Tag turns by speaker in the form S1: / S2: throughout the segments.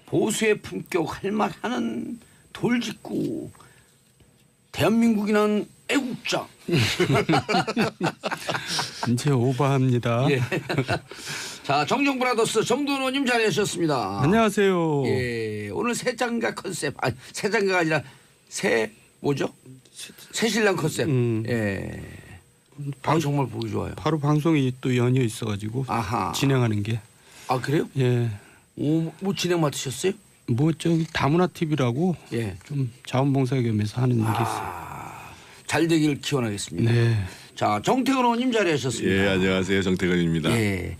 S1: 보수의 품격 할 만하는 돌직구 대한민국이란 애국자.
S2: 이제 오버합니다.
S1: 예. 자, 정정브라더스 정도원님 자리하셨습니다.
S2: 안녕하세요.
S1: 예, 오늘 새장가 컨셉, 새장가가 아니라 새 뭐죠? 새신랑 컨셉. 예. 정말 보기 좋아요.
S2: 바로 방송이 또 연이어 있어가지고
S1: 아하.
S2: 진행하는 게.
S1: 아 그래요?
S2: 예.
S1: 오, 뭐 진행 맡으셨어요?
S2: 뭐 저기 다문화 TV라고
S1: 예.
S2: 좀 자원봉사 겸해서 하는 게 있어요.
S1: 잘 되기를 기원하겠습니다.
S2: 네.
S1: 자, 정태근 의원님 자리하셨습니다.
S3: 예, 안녕하세요. 정태근입니다.
S1: 예.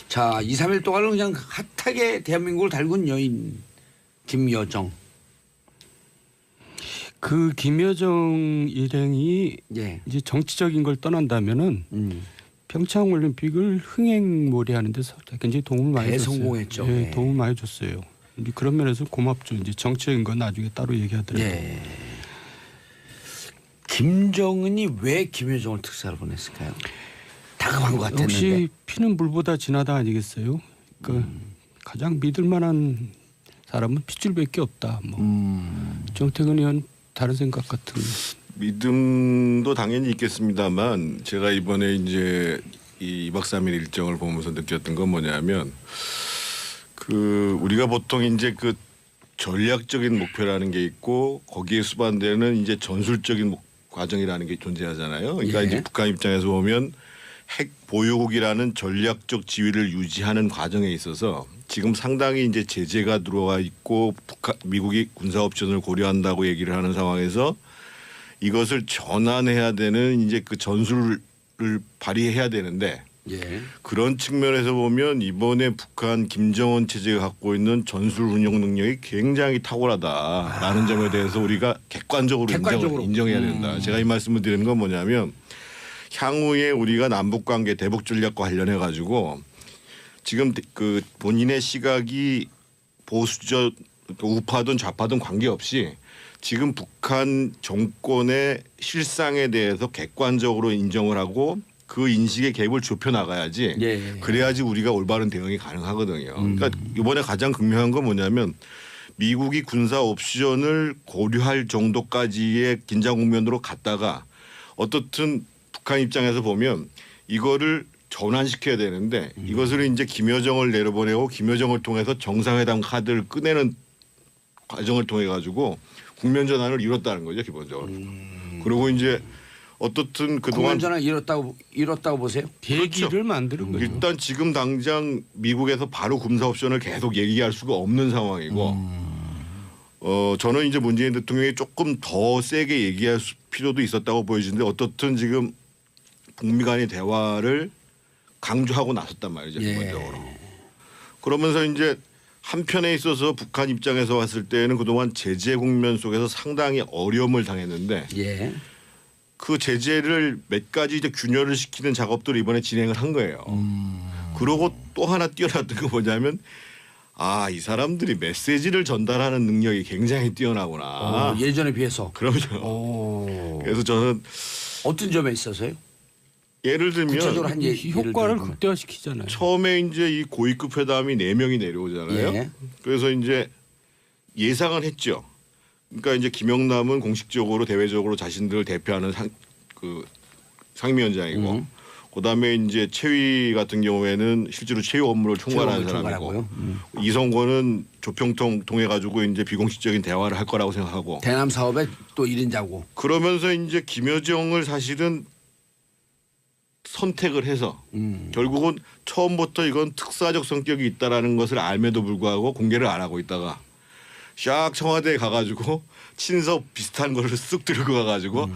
S1: 자, 2, 3일 동안은 그냥 핫하게 대한민국을 달군 여인 김여정.
S2: 그 김여정 일행이
S1: 예.
S2: 이제 정치적인 걸 떠난다면은 평창 올림픽을 흥행몰이 하는데 굉장히 도움을 많이 줬어요.
S1: 대성공했죠.
S2: 예,
S1: 예.
S2: 도움을 많이 줬어요. 이제 그런 면에서 고맙죠. 이제 정치적인 건 나중에 따로 얘기하더라고요.
S1: 예. 김정은이 왜 김여정을 특사로 보냈을까요? 다급한 것 같았는데.
S2: 역시 피는 물보다 진하다 아니겠어요? 그 가장 믿을만한 사람은 핏줄밖에 없다. 뭐 정태근 의원 다른 생각 같은.
S3: 믿음도 당연히 있겠습니다만 제가 이번에 이제 이 2박 3일 일정을 보면서 느꼈던 건 뭐냐면 그 우리가 보통 이제 그 전략적인 목표라는 게 있고 거기에 수반되는 이제 전술적인 과정이라는 게 존재하잖아요. 그러니까
S1: 예.
S3: 이제 북한 입장에서 보면 핵 보유국이라는 전략적 지위를 유지하는 과정에 있어서 지금 상당히 이제 제재가 들어와 있고 미국이 군사 옵션을 고려한다고 얘기를 하는 상황에서 이것을 전환해야 되는 이제 그 전술을 발휘해야 되는데
S1: 예.
S3: 그런 측면에서 보면 이번에 북한 김정은 체제가 갖고 있는 전술 운영 능력이 굉장히 탁월하다라는 점에 대해서 우리가 객관적으로 인정해야 된다. 제가 이 말씀을 드리는 건 뭐냐면 향후에 우리가 남북 관계 대북 전략과 관련해 가지고 지금 그 본인의 시각이 보수적 우파든 좌파든 관계없이 지금 북한 정권의 실상에 대해서 객관적으로 인정을 하고 그 인식의 갭을 좁혀 나가야지.
S1: 예.
S3: 그래야지 우리가 올바른 대응이 가능하거든요. 그러니까 이번에 가장 극명한 건 뭐냐면 미국이 군사 옵션을 고려할 정도까지의 긴장 국면으로 갔다가 어떻든 북한 입장에서 보면 이거를 전환시켜야 되는데 이것을 이제 김여정을 내려보내고 김여정을 통해서 정상회담 카드를 꺼내는 과정을 통해 가지고 국면 전환을 이뤘다는 거죠 기본적으로. 그리고 이제 어떻든 그동안
S1: 국면 전환 이뤘다고 보세요?
S2: 계기를
S3: 그렇죠.
S2: 만드는 거죠.
S3: 일단 지금 당장 미국에서 바로 군사 옵션을 계속 얘기할 수가 없는 상황이고 저는 이제 문재인 대통령이 조금 더 세게 얘기할 필요도 있었다고 보여지는데 어떻든 지금 북미 간의 대화를 강조하고 나섰단 말이죠 기본적으로. 그러면서 이제 한편에 있어서 북한 입장에서 봤을 때는 그동안 제재 국면 속에서 상당히 어려움을 당했는데
S1: 예.
S3: 그 제재를 몇 가지 이제 균열을 시키는 작업들을 이번에 진행을 한 거예요. 그러고 또 하나 뛰어났던 거 뭐냐면 이 사람들이 메시지를 전달하는 능력이 굉장히 뛰어나구나.
S1: 예전에 비해서.
S3: 그럼요. 그래서 저는
S1: 어떤 점에 있어서요?
S3: 예를 들면
S1: 구체적으로 한
S2: 효과를 극대화시키잖아요.
S3: 처음에 이제 이 고위급 회담이 4명이 내려오잖아요.
S1: 예.
S3: 그래서 이제 예상은 했죠. 그러니까 이제 김영남은 공식적으로 대외적으로 자신들을 대표하는 상임위원장이고, 그다음에 이제 최위 같은 경우에는 실제로 최후 업무를 총괄하는 사람이고, 이성권은 조평통 통해 가지고 이제 비공식적인 대화를 할 거라고 생각하고,
S1: 대남 사업의 또 1인자고.
S3: 그러면서 이제 김여정을 사실은 선택을 해서 결국은 처음부터 이건 특사적 성격이 있다라는 것을 알매도 불구하고 공개를 안 하고 있다가 샥 청와대에 가가지고 친서 비슷한 거를 쓱 들고 가가지고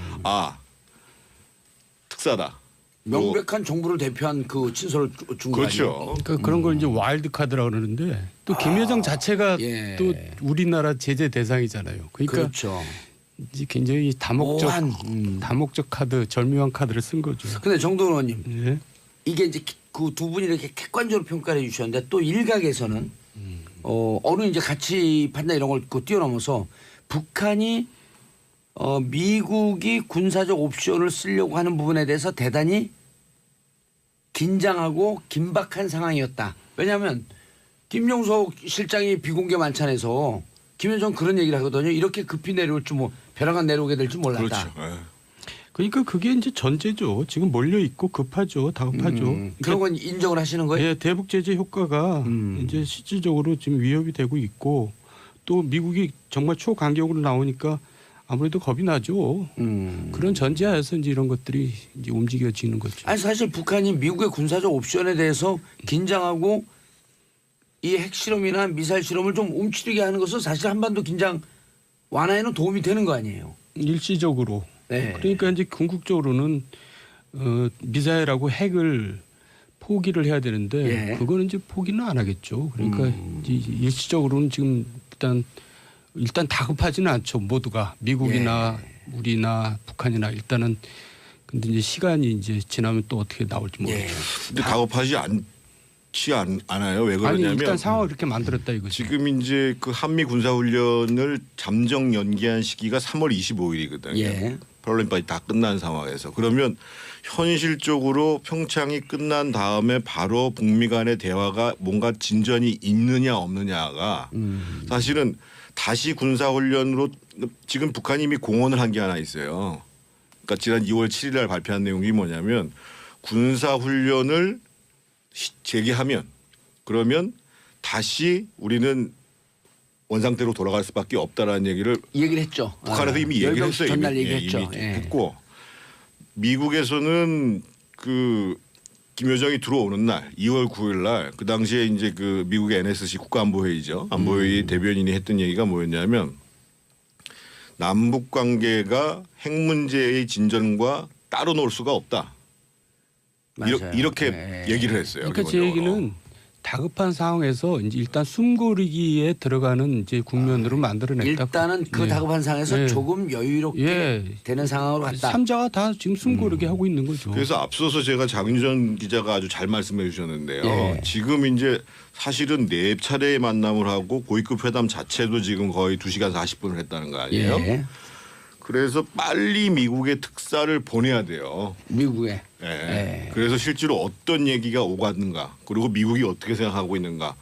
S3: 특사다.
S1: 명백한 정부를 대표한 그 친서를 준 거
S3: 그렇죠.
S2: 그러니까 그런 걸 이제 와일드 카드라고 그러는데 또 김여정 자체가
S1: 예.
S2: 또 우리나라 제재 대상이잖아요. 그러니까
S1: 그렇죠.
S2: 이제 굉장히 다목적 카드, 절묘한 카드를 쓴 거죠.
S1: 근데 정동원 의원님,
S2: 예.
S1: 이게 이제 그 두 분이 이렇게 객관적으로 평가를 해 주셨는데 또 일각에서는 어느 이제 가치 판단 이런 걸 뛰어넘어서 북한이 미국이 군사적 옵션을 쓰려고 하는 부분에 대해서 대단히 긴장하고 긴박한 상황이었다. 왜냐하면 김용석 실장이 비공개 만찬에서 김현정 그런 얘기를 하거든요. 이렇게 급히 내려올 줄 뭐 벼랑간 내려오게 될 줄 몰랐다.
S3: 그렇죠. 예.
S2: 그러니까 그게 이제 전제죠. 지금 몰려 있고 급하죠, 다급하죠.
S1: 그런 건 인정을 하시는 거예요?
S2: 예, 대북 제재 효과가 이제 실질적으로 지금 위협이 되고 있고 또 미국이 정말 초강경으로 나오니까 아무래도 겁이 나죠. 그런 전제하에서 이제 이런 것들이 이제 움직여지는 거죠.
S1: 아니 사실 북한이 미국의 군사적 옵션에 대해서 긴장하고 이 핵실험이나 미사일 실험을 좀 움츠리게 하는 것은 사실 한반도 긴장 완화에는 도움이 되는 거 아니에요?
S2: 일시적으로.
S1: 네.
S2: 그러니까 이제 궁극적으로는 미사일하고 핵을 포기를 해야 되는데
S1: 예.
S2: 그거는 이제 포기는 안 하겠죠. 그러니까 이제 일시적으로는 지금 일단 다급하지는 않죠. 모두가 미국이나 우리나 북한이나 일단은 근데 이제 시간이 이제 지나면 또 어떻게 나올지 모르죠.
S1: 예.
S3: 근데 다급하지 않아요. 왜 그러냐면
S2: 아니 일단 상황을 이렇게 만들었다 이거죠.
S3: 지금 이제 그 한미 군사훈련을 잠정 연기한 시기가 3월 25일이거든요.
S1: 예.
S3: paralym픽이 다 끝난 상황에서 그러면 현실적으로 평창이 끝난 다음에 바로 북미 간의 대화가 뭔가 진전이 있느냐 없느냐가 사실은 다시 군사훈련으로 지금 북한이 이미 공언을 한 게 하나 있어요. 그러니까 지난 2월 7일 날 발표한 내용이 뭐냐면 군사훈련을 재개하면 그러면 다시 우리는 원상태로 돌아갈 수밖에 없다라는 얘기를
S1: 했죠.
S3: 북한에서 이미 얘기를
S1: 열병
S3: 했어요.
S1: 전날
S3: 이미
S1: 얘기했죠. 예.
S3: 했고 미국에서는 그 김여정이 들어오는 날 2월 9일 날 그 당시에 이제 그 미국의 NSC 국가안보회의죠. 안보회의 대변인이 했던 얘기가 뭐였냐면 남북 관계가 핵 문제의 진전과 따로 놀 수가 없다.
S1: 맞아요.
S3: 이렇게
S1: 예.
S3: 얘기를 했어요.
S2: 그러니까 제
S3: 기본적으로.
S2: 얘기는 다급한 상황에서 이제 일단 숨고르기에 들어가는 이제 국면으로 만들어냈다.
S1: 일단은 그
S2: 예.
S1: 다급한 상황에서
S2: 예.
S1: 조금 여유롭게
S2: 예.
S1: 되는 상황으로 갔다.
S2: 삼자가 다 지금 숨고르게 하고 있는 거죠.
S3: 그래서 앞서서 제가 장윤전 기자가 아주 잘 말씀해 주셨는데요.
S1: 예.
S3: 지금 이제 사실은 4차례의 만남을 하고 고위급 회담 자체도 지금 거의 2시간 40분을 했다는 거 아니에요?
S1: 예.
S3: 그래서 빨리 미국에 특사를 보내야 돼요.
S1: 미국에.
S3: 예.
S1: 예.
S3: 그래서 실제로 어떤 얘기가 오갔는가 그리고 미국이 어떻게 생각하고 있는가.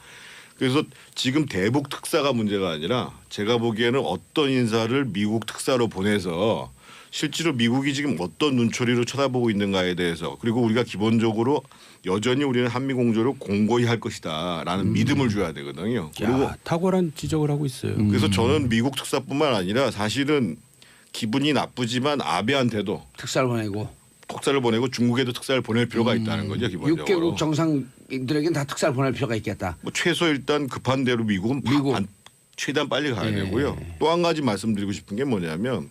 S3: 그래서 지금 대북 특사가 문제가 아니라 제가 보기에는 어떤 인사를 미국 특사로 보내서 실제로 미국이 지금 어떤 눈초리로 쳐다보고 있는가에 대해서 그리고 우리가 기본적으로 여전히 우리는 한미 공조를 공고히 할 것이다라는 믿음을 줘야 되거든요. 그리고
S2: 야, 탁월한 지적을 하고 있어요.
S3: 그래서 저는 미국 특사뿐만 아니라 사실은 기분이 나쁘지만 아베한테도
S1: 특사를 보내고
S3: 특사를 보내고 중국에도 특사를 보낼 필요가 있다는 거죠. 기본적으로.
S1: 6개국 정상들에게는 다 특사를 보낼 필요가 있겠다.
S3: 뭐 최소 일단 급한 대로 미국은 최대한 빨리 가야 되고요. 또 한 가지 말씀드리고 싶은 게 뭐냐면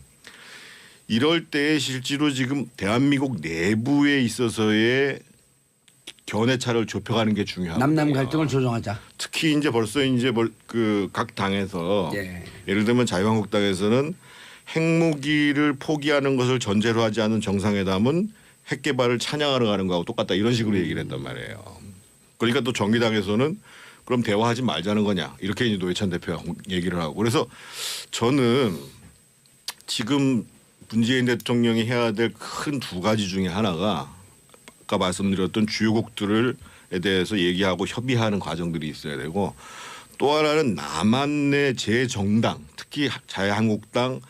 S3: 이럴 때에 실제로 지금 대한민국 내부에 있어서의 견해차를 좁혀가는 게 중요하거든요.
S1: 남남 갈등을 조정하자.
S3: 특히 이제 벌써 이제 그 각 당에서
S1: 예.
S3: 예를 들면 자유한국당에서는 핵무기를 포기하는 것을 전제로 하지 않은 정상회담은 핵 개발을 찬양하러 가는 거하고 똑같다 이런 식으로 얘기를 했단 말이에요. 그러니까 또 정의당에서는 그럼 대화하지 말자는 거냐 이렇게 이제 노회찬 대표가 얘기를 하고 그래서 저는 지금 문재인 대통령이 해야 될 큰 2가지 중에 하나가 아까 말씀드렸던 주요국들에 대해서 얘기하고 협의하는 과정들이 있어야 되고 또 하나는 남한의 재정당 특히 자유한국당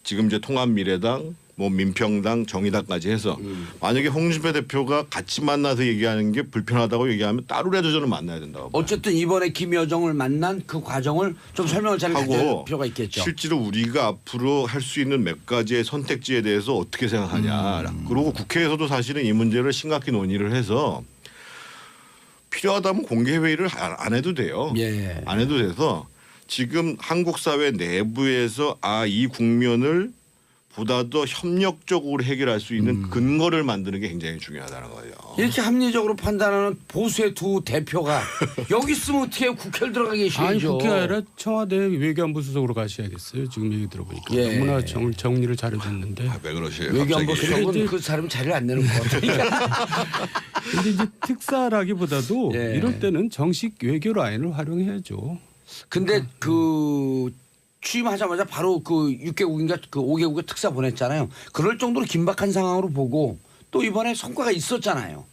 S3: 지금 이제 통합미래당 뭐 민평당 정의당까지 해서 만약에 홍준표 대표가 같이 만나서 얘기하는 게 불편하다고 얘기하면 따로라도 저는 만나야 된다고 봐요.
S1: 어쨌든 이번에 김여정을 만난 그 과정을 좀 설명을 잘 해줄
S3: 하고
S1: 필요가 있겠죠.
S3: 실제로 우리가 앞으로 할 수 있는 몇 가지의 선택지에 대해서 어떻게 생각하냐. 그리고 국회에서도 사실은 이 문제를 심각히 논의를 해서 필요하다면 공개 회의를 안 해도 돼요.
S1: 예.
S3: 안 해도 돼서 지금 한국 사회 내부에서 이 국면을 보다 더 협력적으로 해결할 수 있는 근거를 만드는 게 굉장히 중요하다는 거예요.
S1: 이렇게 합리적으로 판단하는 보수의 두 대표가 여기 있으면 어떻게 국회를 들어가
S2: 아니
S1: 계셔야죠.
S2: 국회 아니라 청와대 외교안보 수석으로 가셔야겠어요. 지금 얘기 들어보니까
S1: 예.
S2: 너무나 정리를 잘해줬는데.
S3: 왜 그러세요?
S1: 외교안보
S3: 갑자기.
S1: 수석은
S2: 이제-
S1: 그 사람 자리를 안 내는 것 같아요.
S2: 근데 이제 특사라기보다도
S1: 예.
S2: 이럴 때는 정식 외교 라인을 활용해야죠.
S1: 근데 그 취임하자마자 바로 그 6개국인가 그 5개국에 특사 보냈잖아요. 그럴 정도로 긴박한 상황으로 보고 또 이번에 성과가 있었잖아요.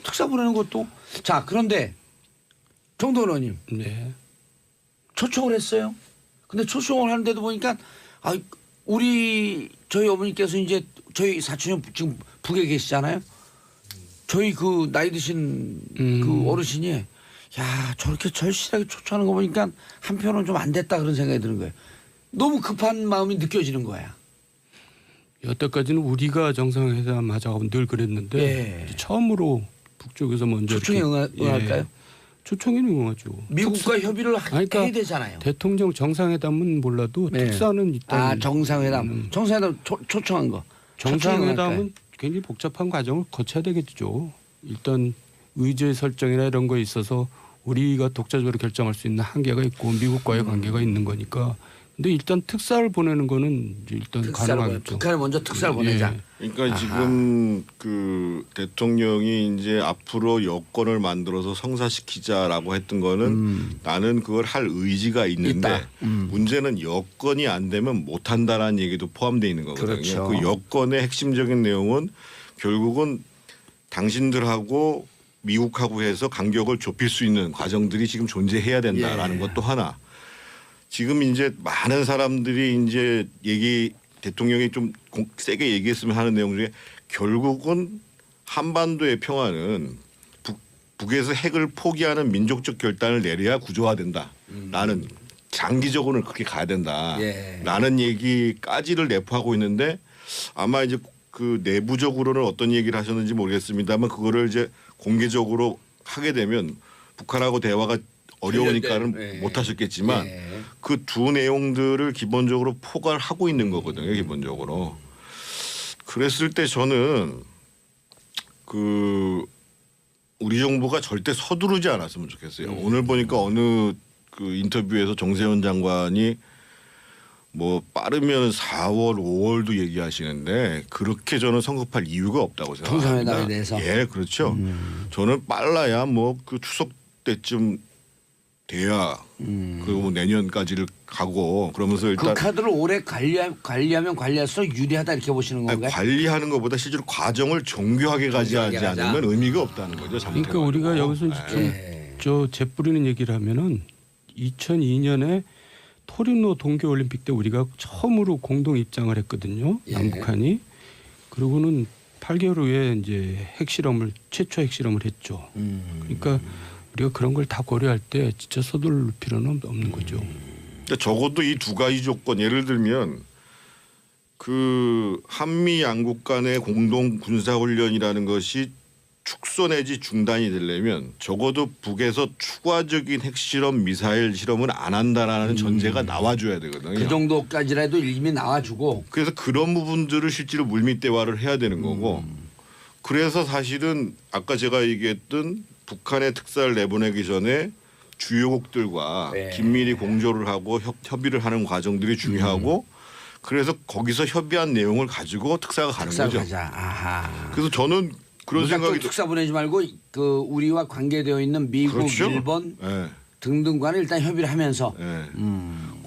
S1: 특사 보내는 것도 자 그런데 정도원님
S2: 네.
S1: 초청을 했어요. 근데 초청을 하는데도 보니까 저희 어머니께서 이제 저희 사촌 지금 북에 계시잖아요. 저희 그 나이 드신 그 어르신이 야 저렇게 절실하게 초청하는 거 보니까 한편은 좀 안 됐다 그런 생각이 드는 거예요. 너무 급한 마음이 느껴지는 거야.
S2: 여태까지는 우리가 정상회담 하자고 늘 그랬는데
S1: 예.
S2: 이제 처음으로 북쪽에서 먼저
S1: 초청에
S2: 이렇게,
S1: 응할까요?
S2: 초청에는 응하죠.
S1: 미국과 협의를
S2: 그러니까
S1: 해야 되잖아요.
S2: 대통령 정상회담은 몰라도
S1: 네.
S2: 특사는 일단
S1: 정상회담. 정상회담 초청한 거.
S2: 정상회담은 굉장히 복잡한 과정을 거쳐야 되겠죠. 일단 의제 설정이나 이런 거에 있어서 우리가 독자적으로 결정할 수 있는 한계가 있고 미국과의 관계가 있는 거니까. 근데 일단 특사를 보내는 거는 이제 일단 가능하겠죠.
S1: 북한에 먼저 특사를 보내자.
S3: 그러니까
S1: 아하.
S3: 지금 그 대통령이 이제 앞으로 여건을 만들어서 성사시키자라고 했던 거는 나는 그걸 할 의지가 있는데
S1: 있다.
S3: 문제는 여건이 안 되면 못 한다라는 얘기도 포함되어 있는 거거든요.
S1: 그렇죠.
S3: 그 여건의 핵심적인 내용은 결국은 당신들하고 미국하고 해서 간격을 좁힐 수 있는 과정들이 지금 존재해야 된다라는 것도 하나. 지금 이제 많은 사람들이 이제 대통령이 좀 세게 얘기했으면 하는 내용 중에 결국은 한반도의 평화는 북에서 핵을 포기하는 민족적 결단을 내려야 구조화된다라는 장기적으로는 그렇게 가야 된다라는 얘기까지를 내포하고 있는데 아마 이제 그 내부적으로는 어떤 얘기를 하셨는지 모르겠습니다만 그거를 이제 공개적으로 하게 되면 북한하고 대화가 어려우니까는 못 하셨겠지만 그 두 내용들을 기본적으로 포괄하고 있는 거거든요. 기본적으로. 그랬을 때 저는 그 우리 정부가 절대 서두르지 않았으면 좋겠어요. 오늘 보니까 어느 그 인터뷰에서 정세현 장관이 뭐 빠르면 4월, 5월도 얘기하시는데 그렇게 저는 성급할 이유가 없다고 생각합니다.
S1: 정상회담에 대해서.
S3: 예, 그렇죠. 저는 빨라야 뭐 그 추석 때쯤 돼야 그리고 내년까지를 가고 그러면서 일단
S1: 그 카드를 오래 관리하면 관리할수록 유리하다 이렇게 보시는 건가요?
S3: 관리하는 것보다 실제로 과정을 정교하게 가져가지
S1: 정교하게
S3: 않으면 의미가 없다는 거죠.
S2: 그러니까 우리가 여기서 이제 좀 재뿌리는 얘기를 하면은 2002년에 토리노 동계올림픽 때 우리가 처음으로 공동 입장을 했거든요. 남북한이. 그러고는 8개월 후에 이제 최초 핵실험을 했죠. 그러니까 우리가 그런 걸 다 고려할 때 진짜 서두를 필요는 없는 거죠.
S3: 그러니까 적어도 이 두 가지 조건 예를 들면 그 한미 양국 간의 공동 군사 훈련이라는 것이 축소 내지 중단이 되려면 적어도 북에서 추가적인 핵실험 미사일 실험은 안 한다라는 전제가 나와줘야 되거든요.
S1: 그 정도까지라도 이미 나와주고.
S3: 그래서 그런 부분들을 실제로 물밑 대화를 해야 되는 거고 그래서 사실은 아까 제가 얘기했던 북한의 특사를 내보내기 전에 주요국들과 긴밀히 공조를 하고 협의를 하는 과정들이 중요하고 그래서 거기서 협의한 내용을 가지고 특사가 가는 거죠.
S1: 가자. 아하.
S3: 그래서 저는 그런 생각이
S1: 특사 보내지 말고 그 우리와 관계되어 있는 미국,
S3: 그렇죠.
S1: 일본
S3: 네.
S1: 등등과는 일단 협의를 하면서.
S3: 네.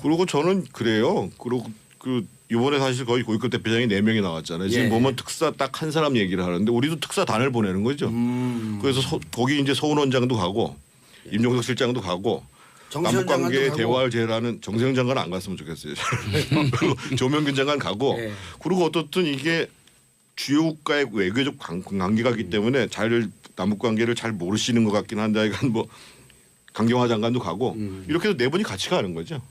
S3: 그리고 저는 그래요. 그리고 그 이번에 사실 거의 고위급 대표장이 4명이 나왔잖아요. 지금 보면 특사 딱 한 사람 얘기를 하는데 우리도 특사단을 보내는 거죠. 그래서 거기 이제 서훈 원장도 가고 임종석 실장도 가고 남북관계 대화를 제라는 정세영 장관 안 갔으면 좋겠어요. 그리고 조명균 장관 가고 그리고 어떻든 이게 주요 국가의 외교적 관계가 있기 때문에 남북관계를 잘 모르시는 것 같긴 한데 뭐 강경화 장관도 가고 이렇게 해서 4분이 같이 가는 거죠.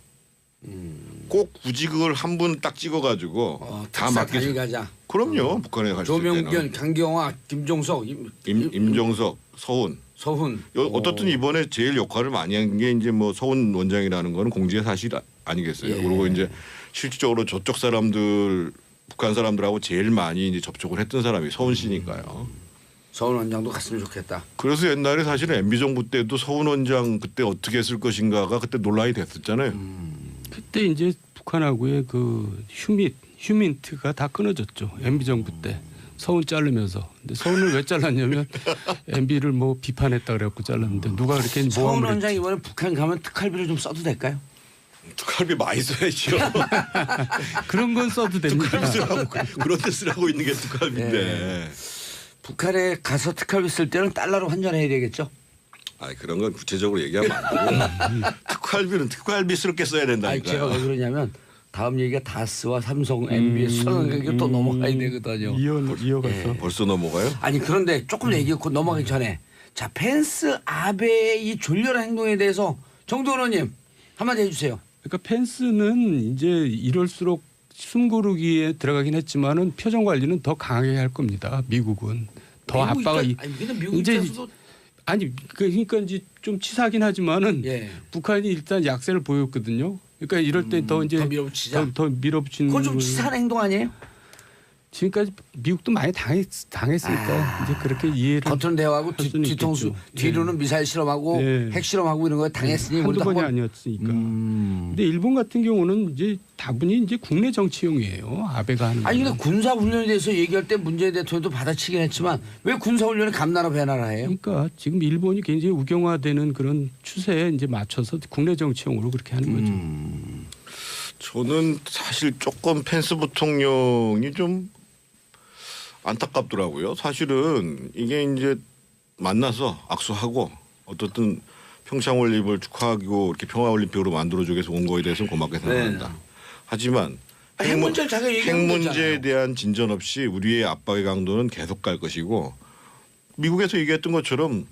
S3: 꼭 굳이 그걸 한 분 딱 찍어가지고 다 맡기자.
S1: 가자.
S3: 그럼요. 북한에 갔을 때는.
S1: 조명균, 강경화, 김종석,
S3: 임종석, 서훈. 어떻든 이번에 제일 역할을 많이 한 게 이제 뭐 서훈 원장이라는 거는 공지의 사실 아니겠어요. 그리고 이제 실질적으로 저쪽 사람들 북한 사람들하고 제일 많이 이제 접촉을 했던 사람이 서훈 씨니까요.
S1: 서훈 원장도 갔으면 좋겠다.
S3: 그래서 옛날에 사실은 MB 정부 때도 서훈 원장 그때 어떻게 했을 것인가가 그때 논란이 됐었잖아요.
S2: 그때 이제 북한하고의 그 휴민트가 다 끊어졌죠. MB 정부 때 서훈 자르면서. 근데 서훈을 왜 잘랐냐면 MB를 뭐 비판했다 그래갖고 잘랐는데 누가 그렇게
S1: 서훈
S2: 모함을
S1: 원장
S2: 했지.
S1: 이번에 북한 가면 특활비를 좀 써도 될까요?
S3: 특활비 많이 써야죠.
S2: 그런 건 써도 됩니다.
S3: 그런 데 쓰라고 있는 게 특활비인데.
S1: 북한에 가서 특활비 쓸 때는 달러로 환전해야 되겠죠?
S3: 아 그런 건 구체적으로 얘기하면 안 되고 특활비는 특활비스럽게 써야
S1: 아니
S3: 된다니까요.
S1: 제가 왜 그러냐면 다음 얘기가 다스와 삼성, MBS 수상가격이 또 넘어가야 되거든요.
S2: 이어가서
S3: 벌써 넘어가요?
S1: 아니 그런데 조금 얘기 곧 넘어가기 전에 자 펜스 아베의 이 졸렬한 행동에 대해서 정도원 의원님 한마디 해주세요.
S2: 그러니까 펜스는 이제 이럴수록 숨고르기에 들어가긴 했지만은 표정 관리는 더 강하게 할 겁니다. 미국은 더
S1: 미국
S2: 압박을
S1: 입장, 아니 근데 미국
S2: 이제
S1: 입장에서도
S2: 아니 그러니까 이제 좀 치사하긴 하지만은
S1: 예.
S2: 북한이 일단 약세를 보였거든요. 그러니까 이럴 때 더 이제
S1: 더 밀어붙이자.
S2: 더 밀어붙이는
S1: 그건 좀 치사한 행동 아니에요?
S2: 지금까지 미국도 많이 당했으니까 이제 그렇게 이해를
S1: 겉으로는 대화하고
S2: 할 수는
S1: 뒤통수
S2: 있겠죠.
S1: 뒤로는 미사일 실험하고
S2: 네.
S1: 핵 실험하고 이런 거 당했으니
S2: 한두
S1: 우리도
S2: 번이
S1: 한번
S2: 아니었으니까. 근데 일본 같은 경우는 이제 다분히 이제 국내 정치용이에요. 아베가 하는.
S1: 아니 근데
S2: 거는.
S1: 군사훈련에 대해서 얘기할 때 문재인 대통령도 받아치긴 했지만 왜 군사훈련을 감나라 배나라 해요?
S2: 그러니까 지금 일본이 굉장히 우경화되는 그런 추세에 이제 맞춰서 국내 정치용으로 그렇게 하는 거죠.
S3: 저는 사실 조금 펜스 부통령이 좀 안타깝더라고요. 사실은 이게 이제 만나서 악수하고 어떻든 평창올림픽을 축하하고 이렇게 평화올림픽으로 만들어주기 위해서 온 거에 대해서는 고맙게 생각한다.
S1: 네.
S3: 하지만
S1: 핵 문제를 자기가
S3: 핵
S1: 얘기하는
S3: 문제에
S1: 거잖아요.
S3: 대한 진전 없이 우리의 압박의 강도는 계속 갈 것이고 미국에서 얘기했던 것처럼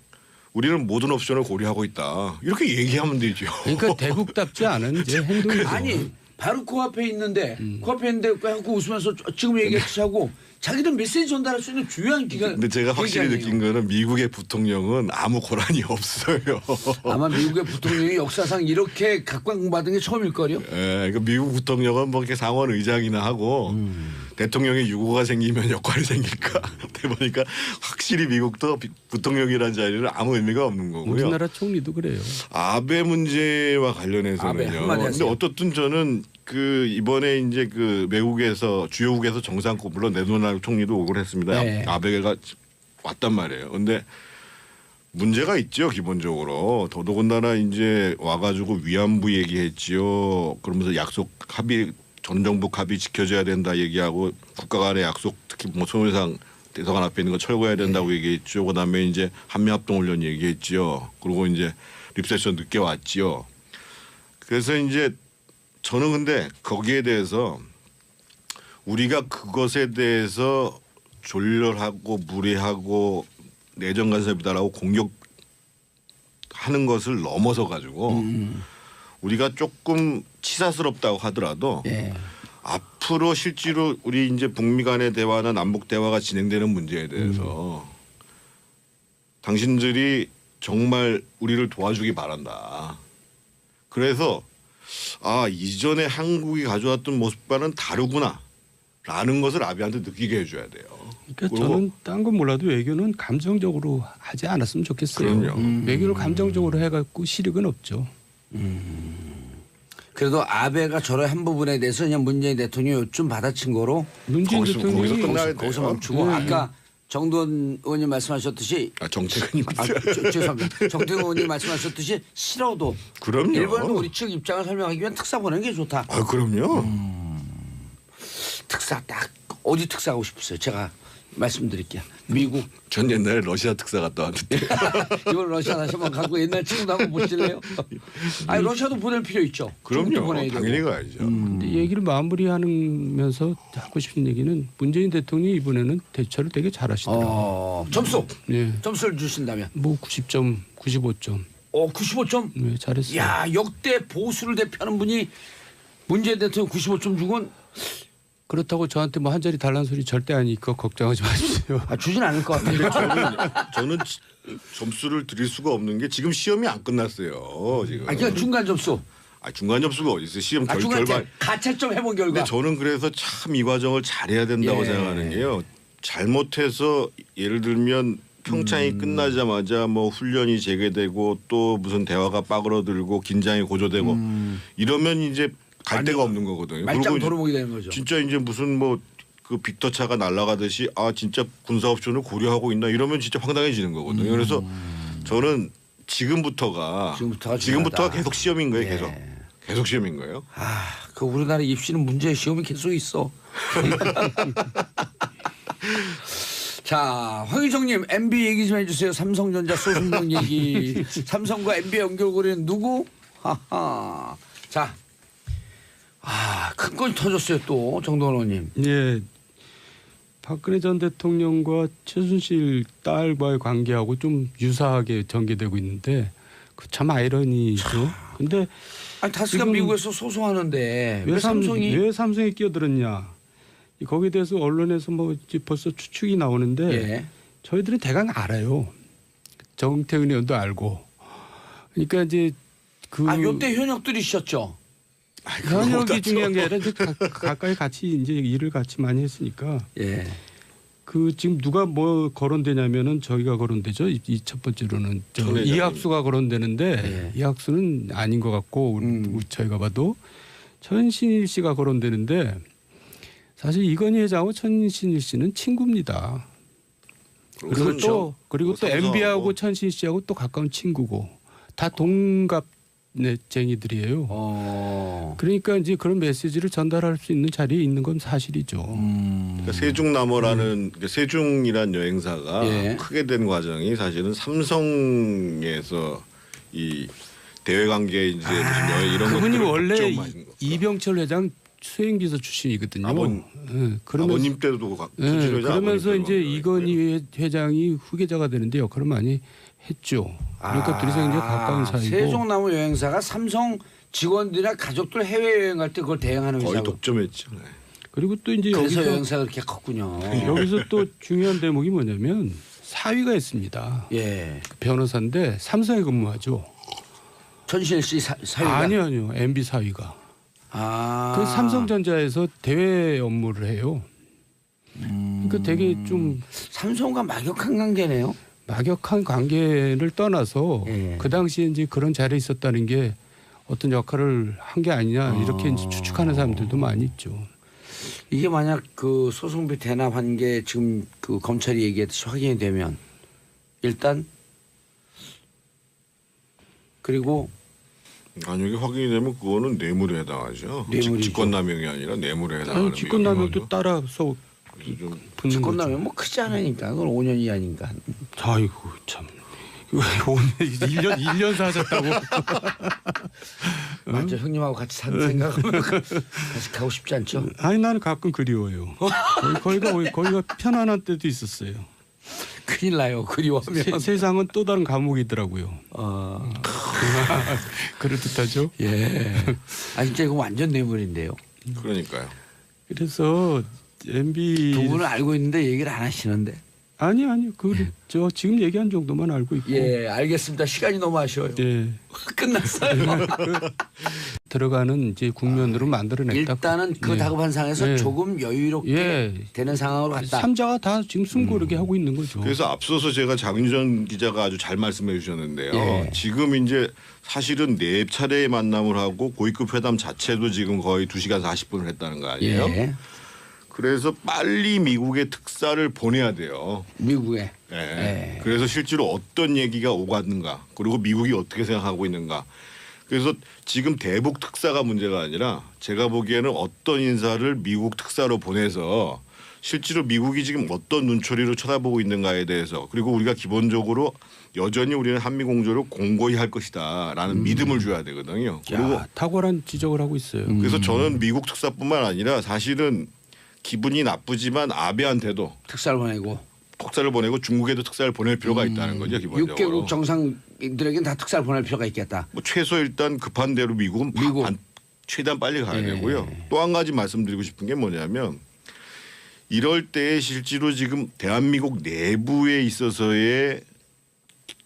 S3: 우리는 모든 옵션을 고려하고 있다. 이렇게 얘기하면 되죠.
S2: 그러니까 대국답지 않은 이제 행동이죠.
S1: 아니 바로 코앞에 있는데 코앞에 있는데 하고 웃으면서 지금 얘기하고 자기들 메시지 전달할 수 있는 중요한 기간.
S3: 근데 제가 확실히 느낀 거는 미국의 부통령은 아무 고란이 없어요.
S1: 아마 미국의 부통령이 역사상 이렇게 각광받은 게 처음일 거요.
S3: 예, 그러니까 미국 부통령은 뭐 이렇게 상원 의장이나 하고 대통령의 유고가 생기면 역할이 생길까 해보니까 확실히 미국도 부통령이라는 자리는 아무 의미가 없는 거고요.
S2: 우리나라 총리도 그래요.
S3: 아베 문제와
S1: 아베,
S3: 관련해서는요.
S1: 한마디
S3: 근데
S1: 하세요.
S3: 어떻든 저는 그 이번에 이제 그 외국에서 주요국에서 정상급 물론 네도나르 총리도 오고 했습니다.
S1: 네.
S3: 아베가 왔단 말이에요. 근데 문제가 있죠 기본적으로. 더더군다나 이제 와가지고 위안부 얘기했지요. 그러면서 약속 합의 전 정부 합의 지켜져야 된다 얘기하고 국가 간의 약속 특히 뭐 손해상 대사관 앞에 있는 거 철거해야 된다고 얘기했죠. 그다음에 이제 한미합동훈련 얘기했지요. 그리고 이제 립세션 늦게 왔지요. 그래서 이제 저는 근데 거기에 대해서 우리가 그것에 대해서 졸렬하고 무례하고 내정 간섭이다라고 공격하는 것을 넘어서 가지고 우리가 조금 치사스럽다고 하더라도
S1: 예.
S3: 앞으로 실제로 우리 이제 북미 간의 대화나 남북 대화가 진행되는 문제에 대해서 당신들이 정말 우리를 도와주기 바란다. 그래서 아 이전에 한국이 가져왔던 모습과는 다르구나라는 것을 아베한테 느끼게 해줘야 돼요.
S2: 그러니까 저는 딴 건 몰라도 외교는 감정적으로 하지 않았으면 좋겠어요.
S3: 그럼요.
S2: 외교를 감정적으로 해갖고 실익은 없죠.
S1: 그래도 아베가 저런 한 부분에 대해서 그냥 문재인 대통령이 요즘 받아친 거로
S2: 문재인
S3: 거기서
S2: 대통령이
S3: 끝나야 돼요.
S1: 거기서 멈추고
S2: 네.
S1: 아까 정도원 의원님 말씀하셨듯이
S3: 정태근이
S1: 죄송합니다. 정태근 의원님 말씀하셨듯이 싫어도
S3: 그럼요.
S1: 일본도 우리 측 입장을 설명하기 위한 특사 보내는 게 좋다.
S3: 아 그럼요.
S1: 특사 딱 어디 특사 하고 싶으세요? 제가 말씀드릴게요. 미국.
S3: 전 옛날에 러시아 특사 갔다 왔는데
S1: 이걸 러시아 다시 한번 갖고 옛날 친구도 한번 보실래요? 아니 러시아도 보낼 필요 있죠. 중국도
S3: 그럼요.
S1: 보내야 되고.
S3: 당연히 가야죠.
S2: 근데 얘기를 마무리하면서 하고 싶은 얘기는 문재인 대통령이 이번에는 대처를 되게 잘하시더라고요.
S1: 점수.
S2: 네.
S1: 점수를 주신다면.
S2: 뭐 90점, 95점.
S1: 95점.
S2: 네, 잘했어요.
S1: 야 역대 보수를 대표하는 분이 문재인 대통령 95점 주곤
S2: 그렇다고 저한테 뭐 한 자리 달라는 소리 절대 아니니까 걱정하지 마십시오.
S1: 주진 않을 것 같은데.
S3: 저는 점수를 드릴 수가 없는 게 지금 시험이 안 끝났어요. 지금.
S1: 그러니까 중간 점수.
S3: 중간 점수가 어디 있어요? 시험
S1: 중간
S3: 결과.
S1: 가채점 해본 결과.
S3: 근데 저는 그래서 참 이 과정을 잘해야 된다고
S1: 예.
S3: 생각하는 게요. 잘못해서 예를 들면 평창이 끝나자마자 뭐 훈련이 재개되고 또 무슨 대화가 빠그러들고 긴장이 고조되고 이러면 이제 갈 데가 없는 거거든요.
S1: 말짱
S3: 그리고 이제
S1: 도루묵이 되는 거죠.
S3: 진짜 이제 무슨 뭐 그 빅터차가 날아가듯이 아 진짜 군사 옵션을 고려하고 있나 이러면 진짜 황당해지는 거거든요. 그래서 저는 지금부터가
S1: 중요하다.
S3: 계속 시험인 거예요.
S1: 예.
S3: 계속 시험인 거예요.
S1: 그 우리나라 입시는 문제 시험이 계속 있어. 자, 황희정님 MB 얘기 좀 해주세요. 삼성전자 소송동 얘기. 삼성과 MB 연결고리는 누구? 하하. 자, 큰 건이 터졌어요 또 정동원님.
S2: 예. 박근혜 전 대통령과 최순실 딸과의 관계하고 좀 유사하게 전개되고 있는데 그 참 아이러니죠. 근데
S1: 다스가
S2: 지금
S1: 미국에서 소송하는데 왜 삼성이
S2: 왜 삼성에 끼어들었냐? 거기에 대해서 언론에서 뭐 이제 벌써 추측이 나오는데
S1: 예.
S2: 저희들은 대강 알아요. 정태근 의원도 알고. 그러니까 이제
S1: 요때 현역들이셨죠.
S2: 현역이 중요한 게 아니라 이제 가까이 같이 이제 일을 같이 많이 했으니까.
S1: 예.
S2: 지금 누가 뭐 거론되냐면은 저희가 거론되죠. 이 첫 번째로는 이학수가 거론되는데
S1: 예.
S2: 이학수는 아닌 것 같고 저희가 봐도 천신일 씨가 거론되는데 사실 이건희 회장하고 천신일 씨는 친구입니다. 그리고 또 MB하고 천신일 씨하고 또 가까운 친구고 다 동갑쟁이들이에요. 그러니까 이제 그런 메시지를 전달할 수 있는 자리에 있는 건 사실이죠.
S3: 그러니까 세중남어라는 세중이란 여행사가
S1: 예.
S3: 크게 된 과정이 사실은 삼성에서 이 대외 관계 이제 무슨 이런
S2: 그분이
S3: 것들을
S2: 원래
S3: 독점하신 거.
S2: 이병철 회장 수행비서 출신이거든요.
S3: 아버님 때도
S2: 그러면서 이제 이건희 회장이 후계자가 되는데 역할을 많이 했죠. 그러니까 둘이 굉장히 가까운 사이고.
S1: 세종나무 여행사가 삼성 직원들이나 가족들 해외 여행 갈 때 그걸 대행하는
S3: 거의
S1: 회사고.
S3: 독점했죠. 네.
S2: 그리고 또 이제
S1: 그래서 여행사가 그렇게 컸군요.
S2: 여기서 또 중요한 대목이 뭐냐면 사위가 있습니다.
S1: 예.
S2: 변호사인데 삼성에 근무하죠.
S1: 천신일 씨 사위가.
S2: 아니요. MB 사위가. 그 삼성전자에서 대외 업무를 해요. 그러니까 되게 좀
S1: 삼성과 막역한 관계네요.
S2: 막역한 관계를 떠나서
S1: 예.
S2: 그 당시에 이제 그런 자리에 있었다는 게 어떤 역할을 한 게 아니냐 이렇게 이제 추측하는 사람들도 많이 있죠.
S1: 이게 만약 그 소송비 대납한 게 지금 그 검찰이 얘기했듯이 확인이 되면 일단 그리고
S3: 아니 이게 확인이 되면 그거는 뇌물에 해당하죠.
S1: 뇌물이죠.
S3: 직권남용이 아니라 뇌물에 해당하는.
S2: 직권남용도 따라서
S3: 좀
S2: 붙는
S1: 직권남용 뭐 크지 않으니까 그건 5년 이하니까.
S2: 아이고 참. 오늘 1년 사셨다고.
S1: 맞죠. 형님하고 같이 사는 생각하면 같이 가고 싶지 않죠.
S2: 아니 나는 가끔 그리워요. 거기가 편안한 때도 있었어요.
S1: 큰일 나요. 그리워하면.
S2: 세상은 또 다른 감옥이더라고요. 그럴듯하죠.
S1: 예. 진짜 이거 완전 뇌물인데요.
S3: 그러니까요.
S2: 그래서 MB
S1: 두 분은 알고 있는데 얘기를 안 하시는데.
S2: 아니요. 저 지금 얘기한 정도만 알고 있고.
S1: 예, 알겠습니다. 시간이 너무 아쉬워요.
S2: 예.
S1: 끝났어요.
S2: 들어가는 이제 국면으로 만들어냈다.
S1: 일단은 그 다급한 상황에서 조금 여유롭게 되는 상황으로 갔다.
S2: 삼자가 다 지금 숨고르게 하고 있는 거죠.
S3: 그래서 앞서서 제가 장윤전 기자가 아주 잘 말씀해 주셨는데요.
S1: 예.
S3: 지금 이제 사실은 4차례의 만남을 하고 고위급 회담 자체도 지금 거의 2시간 40분을 했다는 거 아니에요?
S1: 예.
S3: 그래서 빨리 미국에 특사를 보내야 돼요.
S1: 미국에.
S3: 예.
S1: 예.
S3: 그래서 실제로 어떤 얘기가 오갔는가, 그리고 미국이 어떻게 생각하고 있는가. 그래서 지금 대북 특사가 문제가 아니라 제가 보기에는 어떤 인사를 미국 특사로 보내서 실제로 미국이 지금 어떤 눈초리로 쳐다보고 있는가에 대해서, 그리고 우리가 기본적으로 여전히 우리는 한미 공조를 공고히 할 것이다라는 믿음을 줘야 되거든요. 그리고
S2: 탁월한 지적을 하고 있어요.
S3: 그래서 저는 미국 특사뿐만 아니라 사실은 기분이 나쁘지만 아베한테도
S1: 특사를 보내고
S3: 특사를 보내고 중국에도 특사를 보낼 필요가 있다는 거죠. 기본적으로.
S1: 6개국 정상들에게는 다 특사를 보낼 필요가 있겠다.
S3: 뭐 최소 일단 급한 대로 미국은 최대한 빨리 가야 되고요. 또 한 가지 말씀드리고 싶은 게 뭐냐면 이럴 때 실제로 지금 대한민국 내부에 있어서의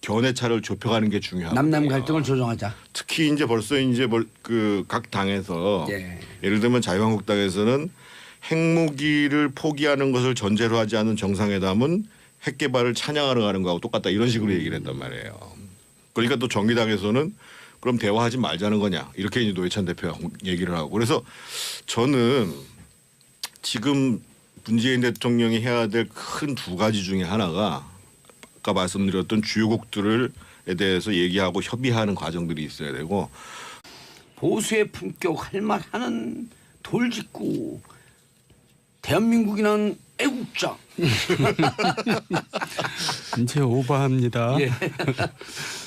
S3: 견해차를 좁혀가는 게 중요합니다.
S1: 남남 갈등을 조정하자.
S3: 특히 이제 벌써 이제 그 각 당에서
S1: 예.
S3: 예를 들면 자유한국당에서는 핵무기를 포기하는 것을 전제로 하지 않은 정상회담은 핵 개발을 찬양하러 가는 거하고 똑같다 이런 식으로 얘기를 했단 말이에요. 그러니까 또 정의당에서는 그럼 대화하지 말자는 거냐 이렇게 이제 노회찬 대표가 얘기를 하고, 그래서 저는 지금 문재인 대통령이 해야 될 큰 2가지 중에 하나가 아까 말씀드렸던 주요국들에 대해서 얘기하고 협의하는 과정들이 있어야 되고,
S1: 보수의 품격 할 말하는 돌직구 대한민국이란 애국자.
S2: 이제 오버합니다.
S1: 예.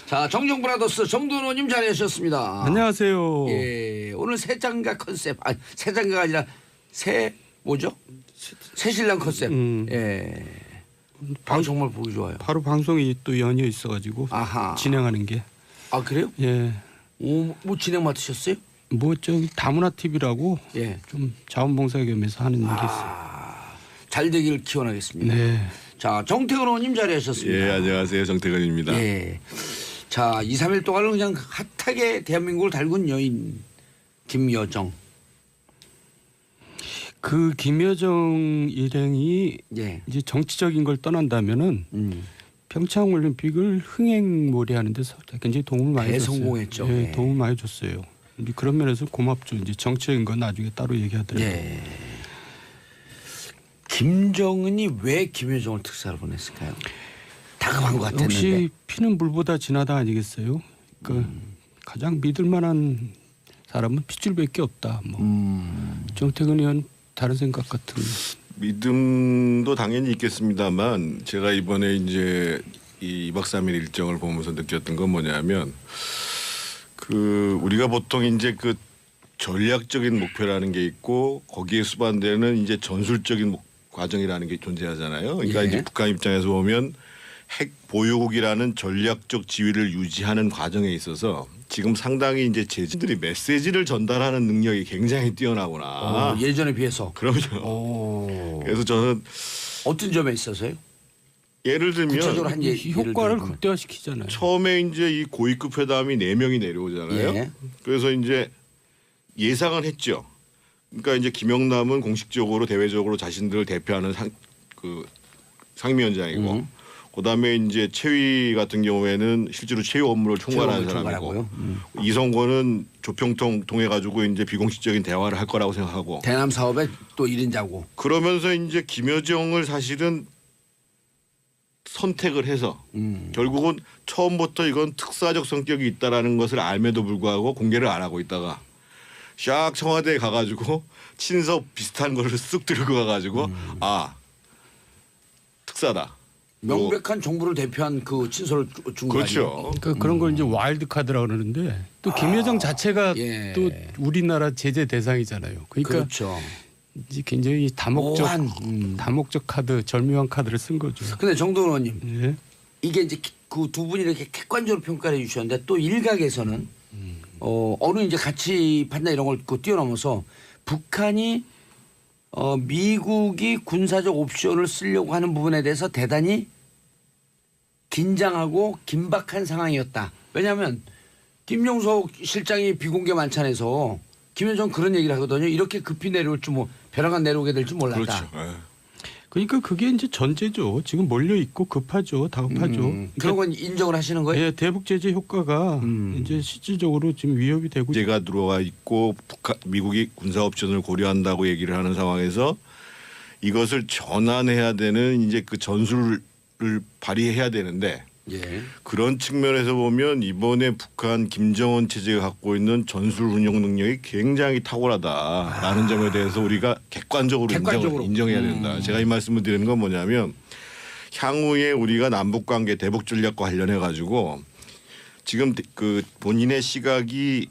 S1: 자, 정정브라더스 정돈호님 자리하셨습니다.
S2: 안녕하세요.
S1: 예, 오늘 새장가 컨셉, 아니 새장가가 아니라 새 뭐죠? 새신랑 컨셉. 예. 정말 보기 좋아요.
S2: 바로 방송이 또 연이어 있어가지고
S1: 아하.
S2: 진행하는 게.
S1: 아 그래요?
S2: 예.
S1: 오, 뭐 진행 맡으셨어요?
S2: 뭐 저기 다문화 TV라고
S1: 예.
S2: 좀 자원봉사 겸해서 하는 게 있어요.
S1: 잘 되기를 기원하겠습니다.
S2: 네.
S1: 자, 정태근 의원님 자리하셨습니다.
S3: 예, 안녕하세요. 정태근입니다.
S1: 예. 자, 2, 3일 동안은 그냥 핫하게 대한민국을 달군 여인 김여정.
S2: 그 김여정 일행이
S1: 예.
S2: 이제 정치적인 걸 떠난다면은 평창 올림픽을 흥행몰이하는 데서 굉장히 도움을 많이 줬어요.
S1: 대성공했죠.
S2: 예,
S1: 예.
S2: 도움을 많이 줬어요. 이제 그런 면에서 고맙죠. 이제 정치적인 건 나중에 따로 얘기하더라고요.
S1: 예. 김정은이 왜 김여정을 특사로 보냈을까요? 다급한 것 같았는데.
S2: 역시 피는 물보다 진하다 아니겠어요? 그 가장 믿을만한 사람은 핏줄밖에 없다. 뭐 정태근 의원 다른 생각 같은.
S3: 믿음도 당연히 있겠습니다만 제가 이번에 이제 이 2박 3일 일정을 보면서 느꼈던 건 뭐냐면 그 우리가 보통 이제 그 전략적인 목표라는 게 있고 거기에 수반되는 이제 전술적인 과정이라는 게 존재하잖아요. 그러니까
S1: 예.
S3: 이제 북한 입장에서 보면 핵 보유국이라는 전략적 지위를 유지하는 과정에 있어서 지금 상당히 이제 제주들이 메시지를 전달하는 능력이 굉장히 뛰어나구나.
S1: 예전에 비해서.
S3: 그럼요. 그래서 저는
S1: 어떤 점에 있어서요?
S3: 예를 들면
S1: 구체적으로 한 예,
S2: 효과를
S1: 예를 들면.
S2: 극대화시키잖아요.
S3: 처음에 이제 이 고위급 회담이 4명이 내려오잖아요.
S1: 예.
S3: 그래서 이제 예상은 했죠. 그러니까 이제 김영남은 공식적으로 대외적으로 자신들을 대표하는 상임위원장이고, 그다음에 이제 최위 같은 경우에는 실제로 최후 업무를 총괄하는 사람이고, 이성권은 조평통 통해 가지고 이제 비공식적인 대화를 할 거라고 생각하고.
S1: 대남 사업에 또 1인자고.
S3: 그러면서 이제 김여정을 사실은 선택을 해서 결국은 처음부터 이건 특사적 성격이 있다라는 것을 알면도 불구하고 공개를 안 하고 있다가 샥 청와대에 가가지고 친서 비슷한 거를 쓱 들고 가가지고 아 특사다.
S1: 명백한 정부를 대표한 그 친서를 준 거
S3: 그렇죠.
S1: 아니에요?
S2: 그러니까 그런 걸 이제 와일드 카드라고 그러는데 또 김여정 자체가
S1: 예.
S2: 또 우리나라 제재 대상이잖아요. 그러니까
S1: 그렇죠.
S2: 이제 굉장히 다목적 카드, 절묘한 카드를 쓴 거죠.
S1: 근데 정돈 의원님,
S2: 예.
S1: 이게 이제 그 두 분이 이렇게 객관적으로 평가를 해주셨는데 또 일각에서는 어느 이제 가치 판단 이런 걸 뛰어넘어서 북한이 미국이 군사적 옵션을 쓰려고 하는 부분에 대해서 대단히 긴장하고 긴박한 상황이었다. 왜냐하면 김용석 실장이 비공개 만찬에서 김여정 그런 얘기를 하거든요. 이렇게 급히 내려올 줄 뭐 벼랑간 내려오게 될 줄 몰랐다.
S3: 그렇죠. 예.
S2: 그러니까 그게 이제 전제죠. 지금 몰려 있고 급하죠, 다급하죠.
S1: 그런 건 인정을 하시는 거예요?
S2: 예, 대북 제재 효과가 이제 실질적으로 지금 위협이 되고
S3: 제가 들어와 있고 미국이 군사 옵션을 고려한다고 얘기를 하는 상황에서 이것을 전환해야 되는 이제 그 전술을 발휘해야 되는데
S1: 예.
S3: 그런 측면에서 보면 이번에 북한 김정은 체제가 갖고 있는 전술 운영 능력이 굉장히 탁월하다라는 점에 대해서 우리가 객관적으로 인정해야 된다. 제가 이 말씀을 드리는 건 뭐냐면 향후에 우리가 남북 관계 대북 전략과 관련해 가지고 지금 그 본인의 시각이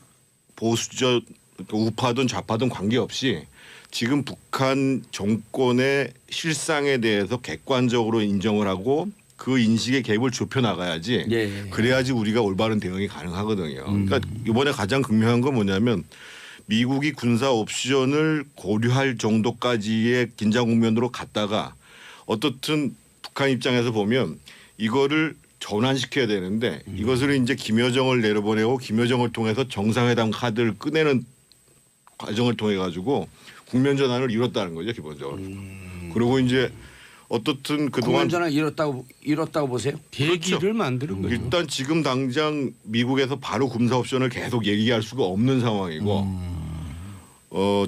S3: 보수적 우파든 좌파든 관계없이 지금 북한 정권의 실상에 대해서 객관적으로 인정을 하고 그 인식의 갭을 좁혀 나가야지.
S1: 예.
S3: 그래야지 우리가 올바른 대응이 가능하거든요. 그러니까 이번에 가장 극명한 건 뭐냐면 미국이 군사 옵션을 고려할 정도까지의 긴장 국면으로 갔다가 어떻든 북한 입장에서 보면 이거를 전환시켜야 되는데 이것을 이제 김여정을 내려보내고 김여정을 통해서 정상회담 카드를 꺼내는 과정을 통해 가지고 국면 전환을 이뤘다는 거죠, 기본적으로. 그리고 이제 어떻든 그동안
S1: 국면전을 이뤘다고 보세요?
S2: 계기를
S3: 그렇죠.
S2: 만드는 거죠.
S3: 일단 지금 당장 미국에서 바로 군사 옵션을 계속 얘기할 수가 없는 상황이고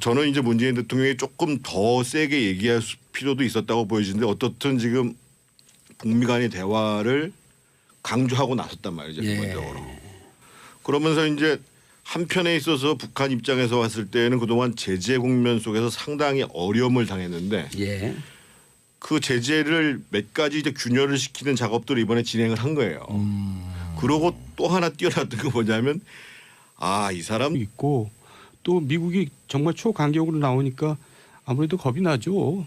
S3: 저는 이제 문재인 대통령이 조금 더 세게 얘기할 필요도 있었다고 보여지는데 어떻든 지금 북미 간의 대화를 강조하고 나섰단 말이죠, 기본적으로. 그러면서 이제 한편에 있어서 북한 입장에서 봤을 때는 그동안 제재 국면 속에서 상당히 어려움을 당했는데
S1: 예.
S3: 그 제재를 몇 가지 이제 균열을 시키는 작업들을 이번에 진행을 한 거예요. 그러고 또 하나 뛰어났던 거 뭐냐면 이 사람
S2: 있고 또 미국이 정말 초강경으로 나오니까 아무래도 겁이 나죠.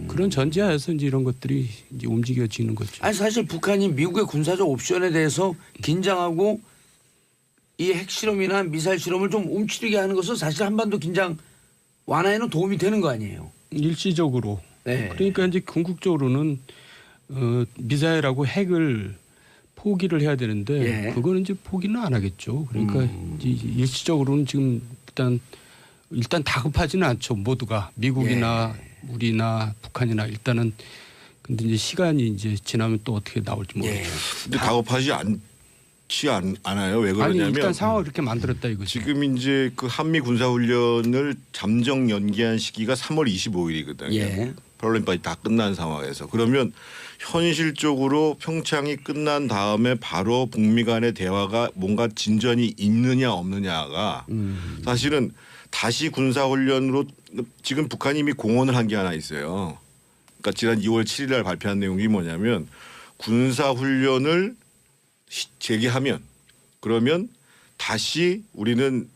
S2: 그런 전제하에서 이제 이런 것들이 이제 움직여지는 거죠.
S1: 아니 사실 북한이 미국의 군사적 옵션에 대해서 긴장하고 이 핵실험이나 미사일 실험을 좀 움츠리게 하는 것은 사실 한반도 긴장 완화에는 도움이 되는 거 아니에요.
S2: 일시적으로.
S1: 네.
S2: 그러니까 이제 궁극적으로는 미사일하고 핵을 포기를 해야 되는데
S1: 예.
S2: 그거는 이제 포기는 안 하겠죠. 그러니까 이제 일시적으로는 지금 일단 다급하지는 않죠. 모두가 미국이나 우리나 북한이나 일단은 근데 이제 시간이 이제 지나면 또 어떻게 나올지 모르죠.
S3: 근데 다급하지 않아요. 왜 그러냐면
S2: 아니 일단 상황을 그렇게 만들었다 이거죠.
S3: 지금 이제 그 한미 군사훈련을 잠정 연기한 시기가 3월 25일이거든요.
S1: 예.
S3: 패럴림픽이 다 끝난 상황에서 그러면 현실적으로 평창이 끝난 다음에 바로 북미 간의 대화가 뭔가 진전이 있느냐 없느냐가 사실은 다시 군사훈련으로 지금 북한이 이미 공언을 한 게 하나 있어요. 그러니까 지난 2월 7일 날 발표한 내용이 뭐냐면 군사훈련을 재개하면 그러면 다시 우리는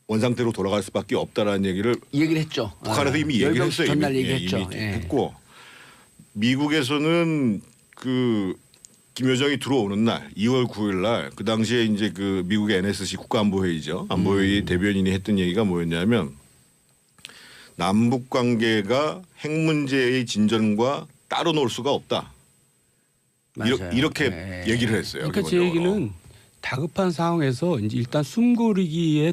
S3: 원상태로 돌아갈 수밖에 없다라는 얘기를
S1: 했죠.
S3: 북한에서 이미 얘기를 했어요.
S1: 전날
S3: 이미
S1: 얘기했죠.
S3: 했고 미국에서는 그 김여정이 들어오는 날 2월 9일 날 그 당시에 이제 그 미국의 NSC 국가안보회의죠. 안보회의 대변인이 했던 얘기가 뭐였냐면 남북 관계가 핵 문제의 진전과 따로 놀 수가 없다.
S1: 맞아요.
S3: 이렇게
S1: 네.
S3: 얘기를 했어요.
S2: 그러니까 제
S3: 기본적으로.
S2: 얘기는 다급한 상황에서 이제 일단 숨고르기에